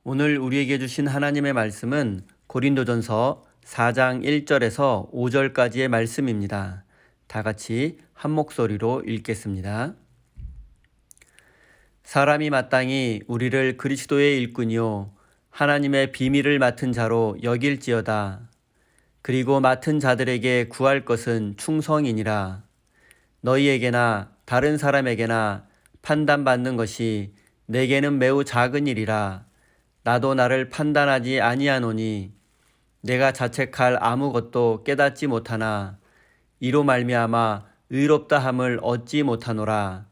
오늘 우리에게 주신 하나님의 말씀은 고린도전서 4장 1절에서 5절까지의 말씀입니다. 다 같이 한 목소리로 읽겠습니다. 사람이 마땅히 우리를 그리스도의 일꾼이요 하나님의 비밀을 맡은 자로 여길지어다. 그리고 맡은 자들에게 구할 것은 충성이니라. 너희에게나 다른 사람에게나 판단받는 것이 내게는 매우 작은 일이라. 나도 나를 판단하지 아니하노니 내가 자책할 아무것도 깨닫지 못하나 이로 말미암아 의롭다 함을 얻지 못하노라.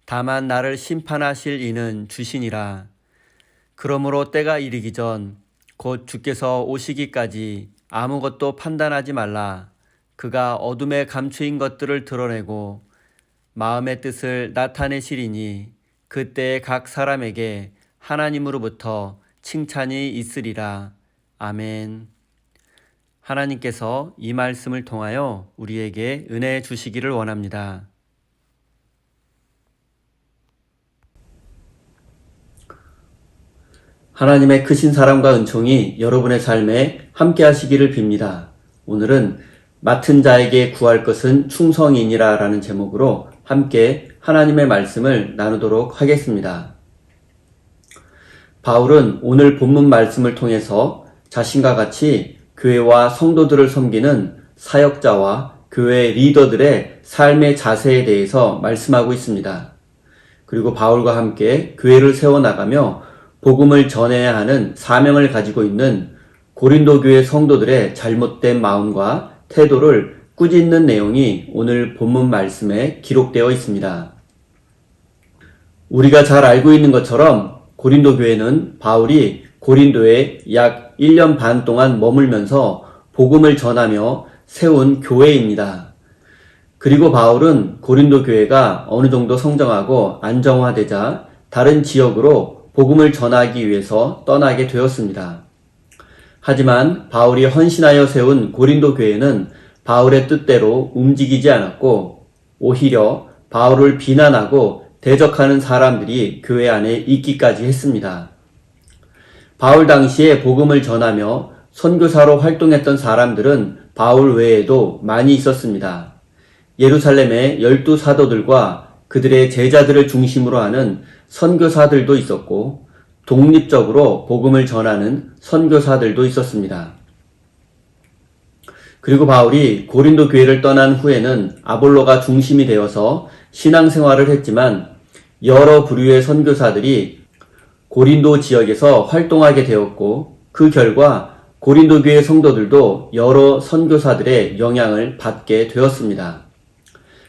다만 나를 심판하실 이는 주시니라. 그러므로 때가 이르기 전 곧 주께서 오시기까지 아무것도 판단하지 말라. 그가 어둠에 감추인 것들을 드러내고 마음의 뜻을 나타내시리니 그때에 각 사람에게 하나님으로부터 칭찬이 있으리라. 아멘. 하나님께서 이 말씀을 통하여 우리에게 은혜 주시기를 원합니다. 하나님의 크신 사랑과 은총이 여러분의 삶에 함께 하시기를 빕니다. 오늘은 맡은 자에게 구할 것은 충성이니라 라는 제목으로 함께 하나님의 말씀을 나누도록 하겠습니다. 바울은 오늘 본문 말씀을 통해서 자신과 같이 교회와 성도들을 섬기는 사역자와 교회 리더들의 삶의 자세에 대해서 말씀하고 있습니다. 그리고 바울과 함께 교회를 세워나가며 복음을 전해야 하는 사명을 가지고 있는 고린도 교회 성도들의 잘못된 마음과 태도를 꾸짖는 내용이 오늘 본문 말씀에 기록되어 있습니다. 우리가 잘 알고 있는 것처럼 고린도 교회는 바울이 고린도에 약 1년 반 동안 머물면서 복음을 전하며 세운 교회입니다. 그리고 바울은 고린도 교회가 어느 정도 성장하고 안정화되자 다른 지역으로 복음을 전하기 위해서 떠나게 되었습니다. 하지만 바울이 헌신하여 세운 고린도 교회는 바울의 뜻대로 움직이지 않았고 오히려 바울을 비난하고 대적하는 사람들이 교회 안에 있기까지 했습니다. 바울 당시에 복음을 전하며 선교사로 활동했던 사람들은 바울 외에도 많이 있었습니다. 예루살렘의 12사도들과 그들의 제자들을 중심으로 하는 선교사들도 있었고 독립적으로 복음을 전하는 선교사들도 있었습니다. 그리고 바울이 고린도 교회를 떠난 후에는 아볼로가 중심이 되어서 신앙생활을 했지만 여러 부류의 선교사들이 고린도 지역에서 활동하게 되었고 그 결과 고린도 교회 성도들도 여러 선교사들의 영향을 받게 되었습니다.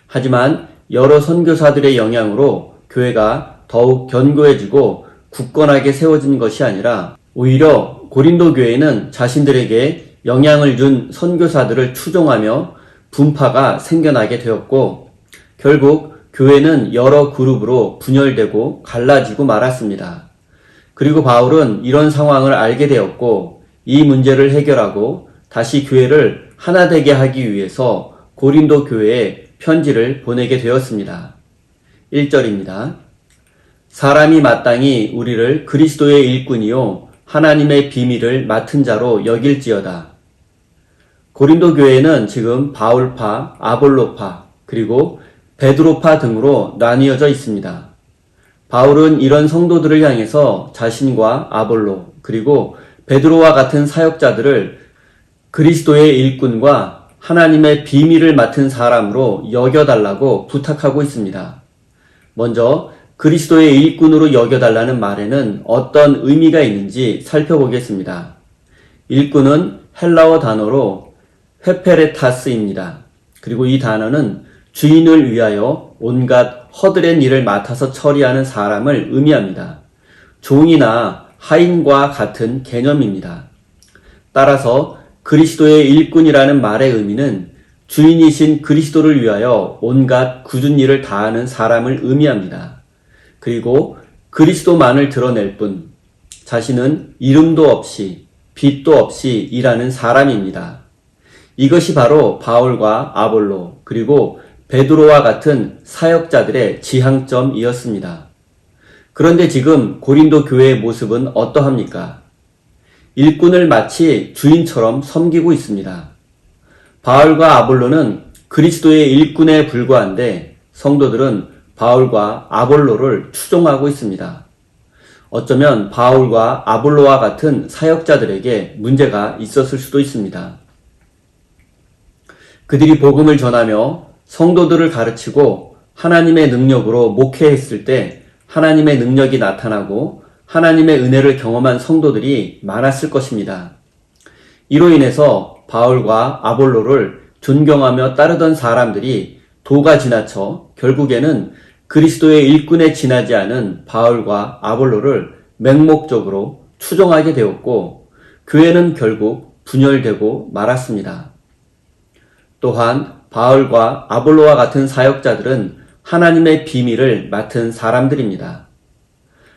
하지만 여러 선교사들의 영향으로 교회가 더욱 견고해지고 굳건하게 세워진 것이 아니라 오히려 고린도 교회는 자신들에게 영향을 준 선교사들을 추종하며 분파가 생겨나게 되었고 결국 교회는 여러 그룹으로 분열되고 갈라지고 말았습니다. 그리고 바울은 이런 상황을 알게 되었고 이 문제를 해결하고 다시 교회를 하나 되게 하기 위해서 고린도 교회에 편지를 보내게 되었습니다. 1절입니다. 사람이 마땅히 우리를 그리스도의 일꾼이요 하나님의 비밀을 맡은 자로 여길지어다. 고린도 교회는 지금 바울파, 아볼로파, 그리고 베드로파 등으로 나뉘어져 있습니다. 바울은 이런 성도들을 향해서 자신과 아볼로, 그리고 베드로와 같은 사역자들을 그리스도의 일꾼과 하나님의 비밀을 맡은 사람으로 여겨달라고 부탁하고 있습니다. 먼저 그리스도의 일꾼으로 여겨달라는 말에는 어떤 의미가 있는지 살펴보겠습니다. 일꾼은 헬라어 단어로 회페레타스입니다. 그리고 이 단어는 주인을 위하여 온갖 허드렛 일을 맡아서 처리하는 사람을 의미합니다. 종이나 하인과 같은 개념입니다. 따라서 그리스도의 일꾼이라는 말의 의미는 주인이신 그리스도를 위하여 온갖 굳은 일을 다하는 사람을 의미합니다. 그리고 그리스도만을 드러낼 뿐 자신은 이름도 없이 빛도 없이 일하는 사람입니다. 이것이 바로 바울과 아볼로 그리고 베드로와 같은 사역자들의 지향점이었습니다. 그런데 지금 고린도 교회의 모습은 어떠합니까? 일꾼을 마치 주인처럼 섬기고 있습니다. 바울과 아볼로는 그리스도의 일꾼에 불과한데 성도들은 바울과 아볼로를 추종하고 있습니다. 어쩌면 바울과 아볼로와 같은 사역자들에게 문제가 있었을 수도 있습니다. 그들이 복음을 전하며 성도들을 가르치고 하나님의 능력으로 목회했을 때 하나님의 능력이 나타나고 하나님의 은혜를 경험한 성도들이 많았을 것입니다. 이로 인해서 바울과 아볼로를 존경하며 따르던 사람들이 도가 지나쳐 결국에는 그리스도의 일꾼에 지나지 않은 바울과 아볼로를 맹목적으로 추종하게 되었고 교회는 결국 분열되고 말았습니다. 또한 바울과 아볼로와 같은 사역자들은 하나님의 비밀을 맡은 사람들입니다.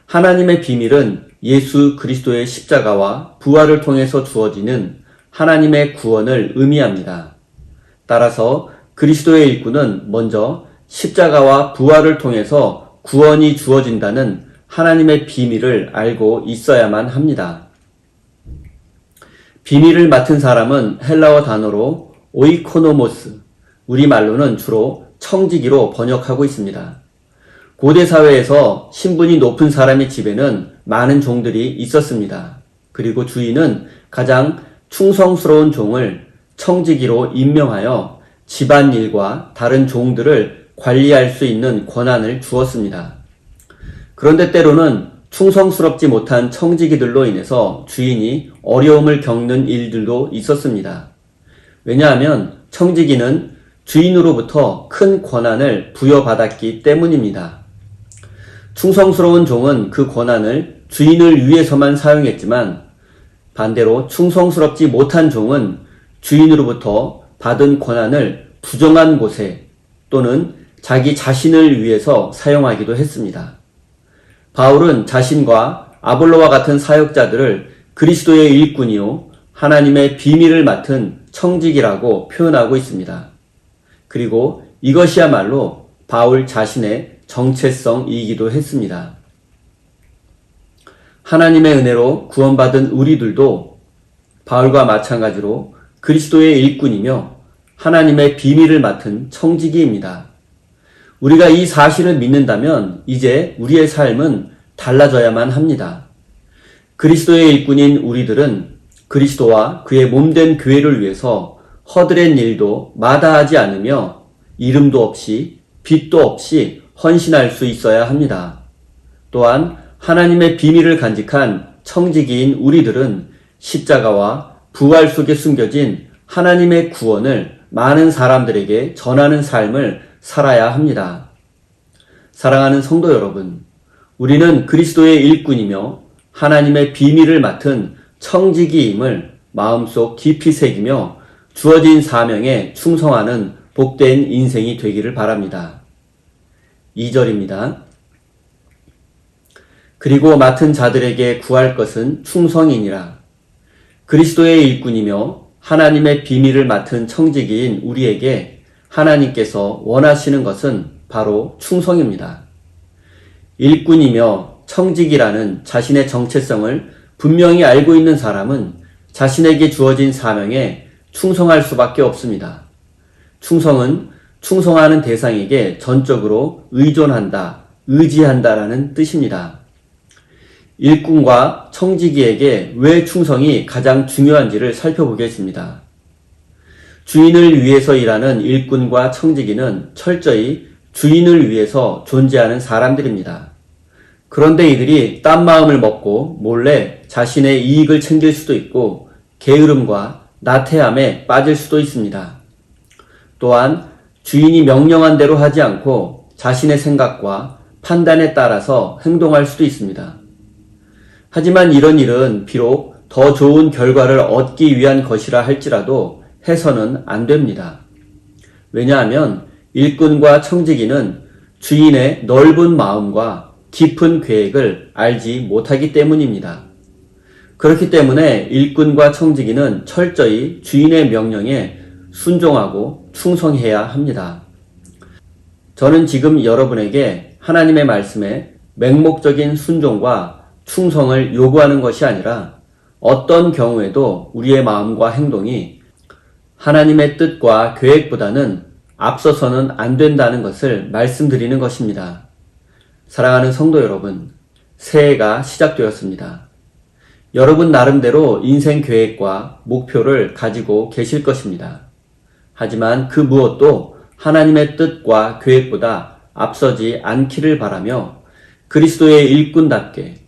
하나님의 비밀은 예수 그리스도의 십자가와 부활을 통해서 주어지는 하나님의 구원을 의미합니다. 따라서 그리스도의 일꾼은 먼저 십자가와 부활을 통해서 구원이 주어진다는 하나님의 비밀을 알고 있어야만 합니다. 비밀을 맡은 사람은 헬라어 단어로 오이코노모스, 우리말로는 주로 청지기로 번역하고 있습니다. 고대 사회에서 신분이 높은 사람의 집에는 많은 종들이 있었습니다. 그리고 주인은 가장 충성스러운 종을 청지기로 임명하여 집안일과 다른 종들을 관리할 수 있는 권한을 주었습니다. 그런데 때로는 충성스럽지 못한 청지기들로 인해서 주인이 어려움을 겪는 일들도 있었습니다. 왜냐하면 청지기는 주인으로부터 큰 권한을 부여받았기 때문입니다. 충성스러운 종은 그 권한을 주인을 위해서만 사용했지만 반대로 충성스럽지 못한 종은 주인으로부터 받은 권한을 부정한 곳에 또는 자기 자신을 위해서 사용하기도 했습니다. 바울은 자신과 아볼로와 같은 사역자들을 그리스도의 일꾼이요 하나님의 비밀을 맡은 청직이라고 표현하고 있습니다. 그리고 이것이야말로 바울 자신의 정체성이기도 했습니다. 하나님의 은혜로 구원받은 우리들도 바울과 마찬가지로 그리스도의 일꾼이며 하나님의 비밀을 맡은 청지기입니다. 우리가 이 사실을 믿는다면 이제 우리의 삶은 달라져야만 합니다. 그리스도의 일꾼인 우리들은 그리스도와 그의 몸된 교회를 위해서 허드렛 일도 마다하지 않으며 이름도 없이 빛도 없이 헌신할 수 있어야 합니다. 또한 하나님의 비밀을 간직한 청지기인 우리들은 십자가와 부활 속에 숨겨진 하나님의 구원을 많은 사람들에게 전하는 삶을 살아야 합니다. 사랑하는 성도 여러분, 우리는 그리스도의 일꾼이며 하나님의 비밀을 맡은 청지기임을 마음속 깊이 새기며 주어진 사명에 충성하는 복된 인생이 되기를 바랍니다. 2절입니다. 그리고 맡은 자들에게 구할 것은 충성이니라. 그리스도의 일꾼이며 하나님의 비밀을 맡은 청지기인 우리에게 하나님께서 원하시는 것은 바로 충성입니다. 일꾼이며 청지기라는 자신의 정체성을 분명히 알고 있는 사람은 자신에게 주어진 사명에 충성할 수밖에 없습니다. 충성은 충성하는 대상에게 전적으로 의존한다, 의지한다라는 뜻입니다. 일꾼과 청지기에게 왜 충성이 가장 중요한지를 살펴보겠습니다. 주인을 위해서 일하는 일꾼과 청지기는 철저히 주인을 위해서 존재하는 사람들입니다. 그런데 이들이 딴 마음을 먹고 몰래 자신의 이익을 챙길 수도 있고 게으름과 나태함에 빠질 수도 있습니다. 또한 주인이 명령한 대로 하지 않고 자신의 생각과 판단에 따라서 행동할 수도 있습니다. 하지만 이런 일은 비록 더 좋은 결과를 얻기 위한 것이라 할지라도 해서는 안 됩니다. 왜냐하면 일꾼과 청지기는 주인의 넓은 마음과 깊은 계획을 알지 못하기 때문입니다. 그렇기 때문에 일꾼과 청지기는 철저히 주인의 명령에 순종하고 충성해야 합니다. 저는 지금 여러분에게 하나님의 말씀에 맹목적인 순종과 충성을 요구하는 것이 아니라 어떤 경우에도 우리의 마음과 행동이 하나님의 뜻과 계획보다는 앞서서는 안 된다는 것을 말씀드리는 것입니다. 사랑하는 성도 여러분, 새해가 시작되었습니다. 여러분 나름대로 인생 계획과 목표를 가지고 계실 것입니다. 하지만 그 무엇도 하나님의 뜻과 계획보다 앞서지 않기를 바라며 그리스도의 일꾼답게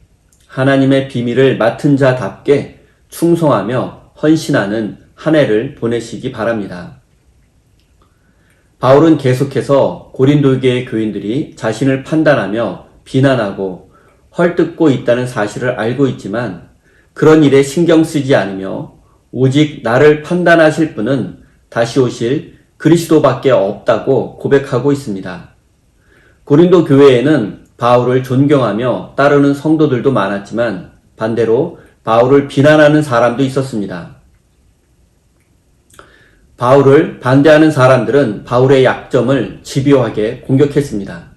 하나님의 비밀을 맡은 자답게 충성하며 헌신하는 한 해를 보내시기 바랍니다. 바울은 계속해서 고린도교의 교인들이 자신을 판단하며 비난하고 헐뜯고 있다는 사실을 알고 있지만 그런 일에 신경 쓰지 않으며 오직 나를 판단하실 분은 다시 오실 그리스도밖에 없다고 고백하고 있습니다. 고린도 교회에는 바울을 존경하며 따르는 성도들도 많았지만 반대로 바울을 비난하는 사람도 있었습니다. 바울을 반대하는 사람들은 바울의 약점을 집요하게 공격했습니다.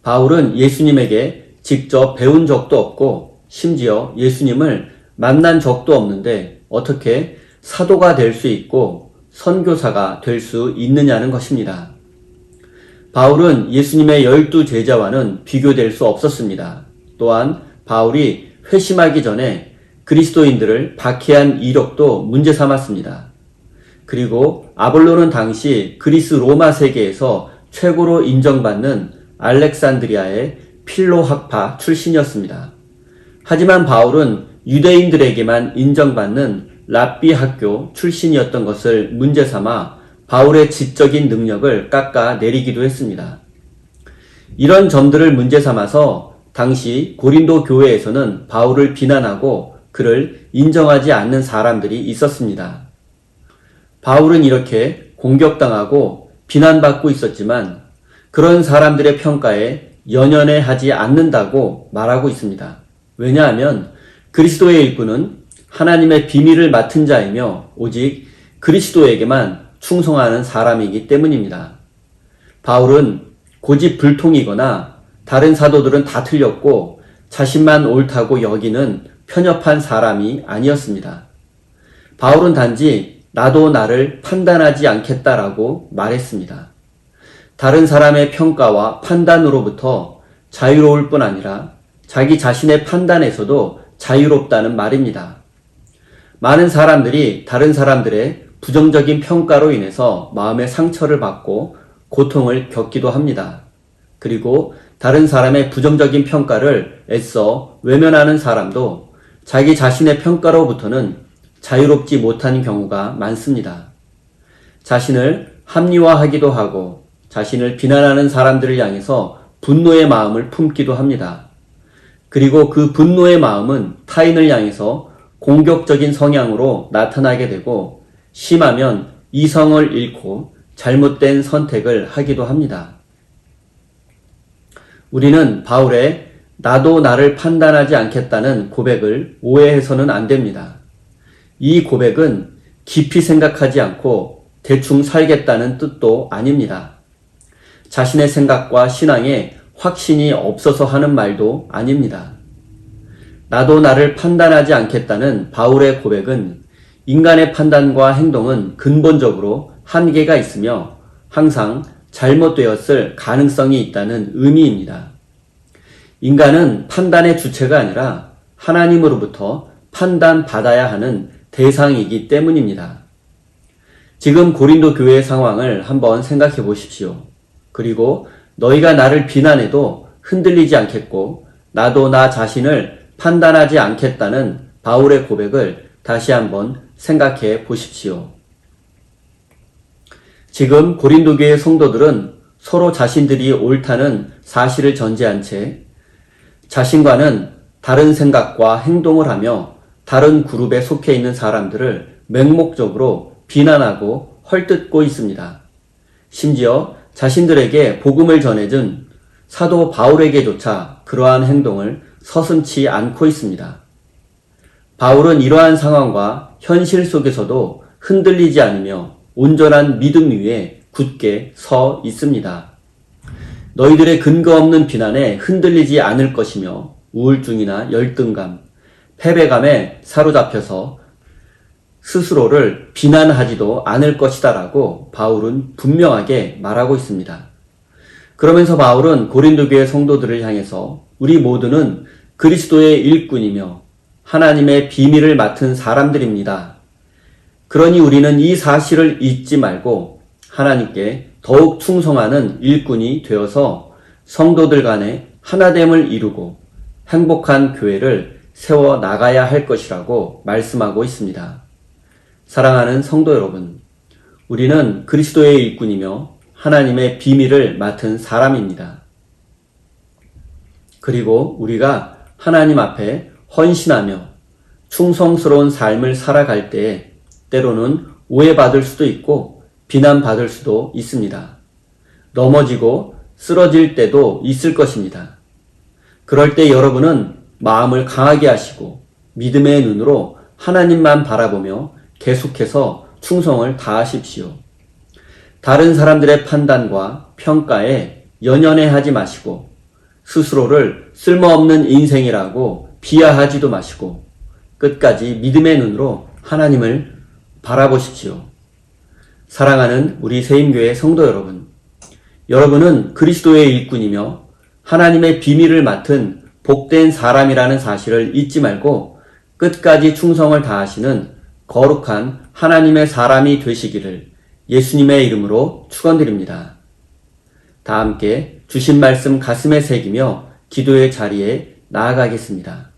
바울은 예수님에게 직접 배운 적도 없고 심지어 예수님을 만난 적도 없는데 어떻게 사도가 될 수 있고 선교사가 될 수 있느냐는 것입니다. 바울은 예수님의 12 제자와는 비교될 수 없었습니다. 또한 바울이 회심하기 전에 그리스도인들을 박해한 이력도 문제 삼았습니다. 그리고 아볼로는 당시 그리스 로마 세계에서 최고로 인정받는 알렉산드리아의 필로 학파 출신이었습니다. 하지만 바울은 유대인들에게만 인정받는 랍비 학교 출신이었던 것을 문제 삼아 바울의 지적인 능력을 깎아 내리기도 했습니다. 이런 점들을 문제 삼아서 당시 고린도 교회에서는 바울을 비난하고 그를 인정하지 않는 사람들이 있었습니다. 바울은 이렇게 공격당하고 비난받고 있었지만 그런 사람들의 평가에 연연해 하지 않는다고 말하고 있습니다. 왜냐하면 그리스도의 일꾼은 하나님의 비밀을 맡은 자이며 오직 그리스도에게만 충성하는 사람이기 때문입니다. 바울은 고집불통이거나 다른 사도들은 다 틀렸고 자신만 옳다고 여기는 편협한 사람이 아니었습니다. 바울은 단지 나도 나를 판단하지 않겠다라고 말했습니다. 다른 사람의 평가와 판단으로부터 자유로울 뿐 아니라 자기 자신의 판단에서도 자유롭다는 말입니다. 많은 사람들이 다른 사람들의 부정적인 평가로 인해서 마음의 상처를 받고 고통을 겪기도 합니다. 그리고 다른 사람의 부정적인 평가를 애써 외면하는 사람도 자기 자신의 평가로부터는 자유롭지 못한 경우가 많습니다. 자신을 합리화하기도 하고 자신을 비난하는 사람들을 향해서 분노의 마음을 품기도 합니다. 그리고 그 분노의 마음은 타인을 향해서 공격적인 성향으로 나타나게 되고 심하면 이성을 잃고 잘못된 선택을 하기도 합니다. 우리는 바울의 나도 나를 판단하지 않겠다는 고백을 오해해서는 안 됩니다. 이 고백은 깊이 생각하지 않고 대충 살겠다는 뜻도 아닙니다. 자신의 생각과 신앙에 확신이 없어서 하는 말도 아닙니다. 나도 나를 판단하지 않겠다는 바울의 고백은 인간의 판단과 행동은 근본적으로 한계가 있으며 항상 잘못되었을 가능성이 있다는 의미입니다. 인간은 판단의 주체가 아니라 하나님으로부터 판단받아야 하는 대상이기 때문입니다. 지금 고린도 교회의 상황을 한번 생각해 보십시오. 그리고 너희가 나를 비난해도 흔들리지 않겠고 나도 나 자신을 판단하지 않겠다는 바울의 고백을 다시 한번 생각해 보십시오. 지금 고린도 교회 성도들은 서로 자신들이 옳다는 사실을 전제한 채 자신과는 다른 생각과 행동을 하며 다른 그룹에 속해 있는 사람들을 맹목적으로 비난하고 헐뜯고 있습니다. 심지어 자신들에게 복음을 전해준 사도 바울에게조차 그러한 행동을 서슴지 않고 있습니다. 바울은 이러한 상황과 현실 속에서도 흔들리지 않으며 온전한 믿음 위에 굳게 서 있습니다. 너희들의 근거 없는 비난에 흔들리지 않을 것이며 우울증이나 열등감, 패배감에 사로잡혀서 스스로를 비난하지도 않을 것이다 라고 바울은 분명하게 말하고 있습니다. 그러면서 바울은 고린도 교회 성도들을 향해서 우리 모두는 그리스도의 일꾼이며 하나님의 비밀을 맡은 사람들입니다. 그러니 우리는 이 사실을 잊지 말고 하나님께 더욱 충성하는 일꾼이 되어서 성도들 간의 하나됨을 이루고 행복한 교회를 세워 나가야 할 것이라고 말씀하고 있습니다. 사랑하는 성도 여러분, 우리는 그리스도의 일꾼이며 하나님의 비밀을 맡은 사람입니다. 그리고 우리가 하나님 앞에 헌신하며 충성스러운 삶을 살아갈 때에 때로는 오해받을 수도 있고 비난받을 수도 있습니다. 넘어지고 쓰러질 때도 있을 것입니다. 그럴 때 여러분은 마음을 강하게 하시고 믿음의 눈으로 하나님만 바라보며 계속해서 충성을 다하십시오. 다른 사람들의 판단과 평가에 연연해하지 마시고 스스로를 쓸모없는 인생이라고 비하하지도 마시고 끝까지 믿음의 눈으로 하나님을 바라보십시오. 사랑하는 우리 세임교회 성도 여러분, 여러분은 그리스도의 일꾼이며 하나님의 비밀을 맡은 복된 사람이라는 사실을 잊지 말고 끝까지 충성을 다하시는 거룩한 하나님의 사람이 되시기를 예수님의 이름으로 축원드립니다. 다 함께 주신 말씀 가슴에 새기며 기도의 자리에 나아가겠습니다.